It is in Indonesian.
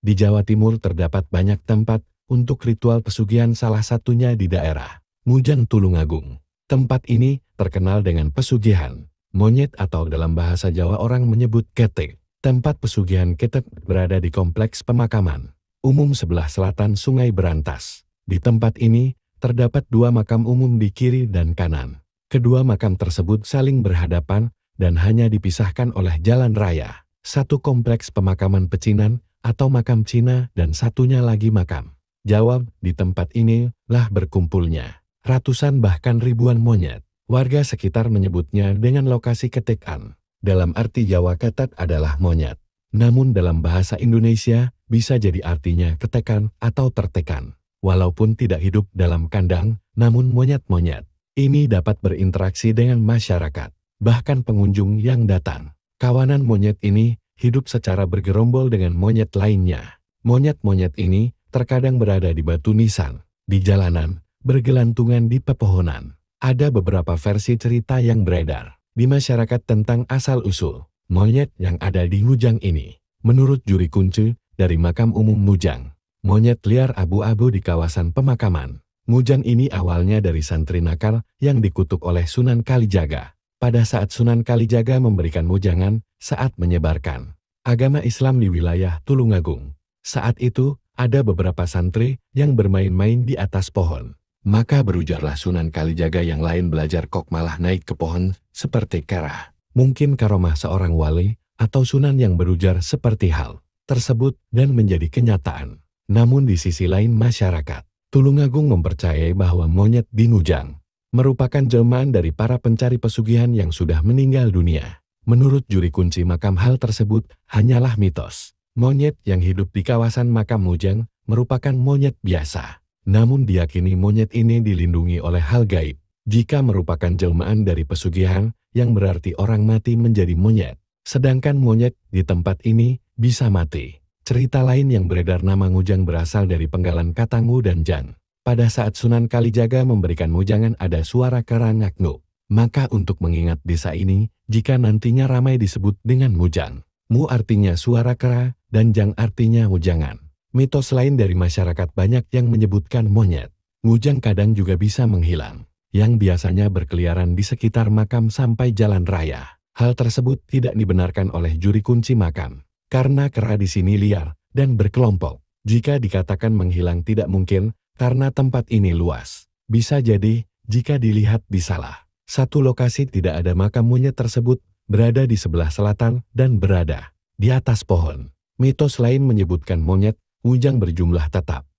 Di Jawa Timur terdapat banyak tempat untuk ritual pesugihan, salah satunya di daerah Mujang Tulungagung. Tempat ini terkenal dengan pesugihan monyet atau dalam bahasa Jawa orang menyebut ketek. Tempat pesugihan ketek berada di kompleks pemakaman umum sebelah selatan Sungai Berantas. Di tempat ini terdapat dua makam umum di kiri dan kanan. Kedua makam tersebut saling berhadapan dan hanya dipisahkan oleh jalan raya. Satu kompleks pemakaman pecinan atau makam Cina dan satunya lagi makam Jawa. Di tempat ini lah berkumpulnya ratusan bahkan ribuan monyet. Warga sekitar menyebutnya dengan lokasi ketekan. Dalam arti Jawa ketek adalah monyet. Namun dalam bahasa Indonesia bisa jadi artinya ketekan atau tertekan. Walaupun tidak hidup dalam kandang, namun monyet-monyet ini dapat berinteraksi dengan masyarakat, bahkan pengunjung yang datang. Kawanan monyet ini hidup secara bergerombol dengan monyet lainnya. Monyet-monyet ini terkadang berada di batu nisan, di jalanan, bergelantungan di pepohonan. Ada beberapa versi cerita yang beredar di masyarakat tentang asal-usul monyet yang ada di Mujang ini. Menurut juri kunci dari makam umum Mujang, monyet liar abu-abu di kawasan pemakaman Mujang ini awalnya dari santri nakal yang dikutuk oleh Sunan Kalijaga. Pada saat Sunan Kalijaga memberikan mujangan saat menyebarkan agama Islam di wilayah Tulungagung. Saat itu, ada beberapa santri yang bermain-main di atas pohon. Maka berujarlah Sunan Kalijaga yang lain belajar kok malah naik ke pohon seperti kera. Mungkin karomah seorang wali atau sunan yang berujar seperti hal tersebut dan menjadi kenyataan. Namun di sisi lain masyarakat Tulungagung mempercayai bahwa monyet di Mujang merupakan jelmaan dari para pencari pesugihan yang sudah meninggal dunia. Menurut juri kunci makam, hal tersebut hanyalah mitos. Monyet yang hidup di kawasan makam Mujang merupakan monyet biasa. Namun diyakini monyet ini dilindungi oleh hal gaib. Jika merupakan jelmaan dari pesugihan, yang berarti orang mati menjadi monyet. Sedangkan monyet di tempat ini bisa mati. Cerita lain yang beredar, nama Mujang berasal dari penggalan Katangu dan Jan. Pada saat Sunan Kalijaga memberikan mujangan ada suara kera ngak-nguk. Maka untuk mengingat desa ini, jika nantinya ramai disebut dengan Mujang. Mu artinya suara kera dan Jang artinya mujangan. Mitos lain dari masyarakat banyak yang menyebutkan monyet Mujang kadang juga bisa menghilang, yang biasanya berkeliaran di sekitar makam sampai jalan raya. Hal tersebut tidak dibenarkan oleh juri kunci makam. Karena kera di sini liar dan berkelompok. Jika dikatakan menghilang tidak mungkin, karena tempat ini luas. Bisa jadi, jika dilihat di salah satu lokasi tidak ada makam monyet tersebut, berada di sebelah selatan dan berada di atas pohon. Mitos lain menyebutkan monyet Mujang berjumlah tetap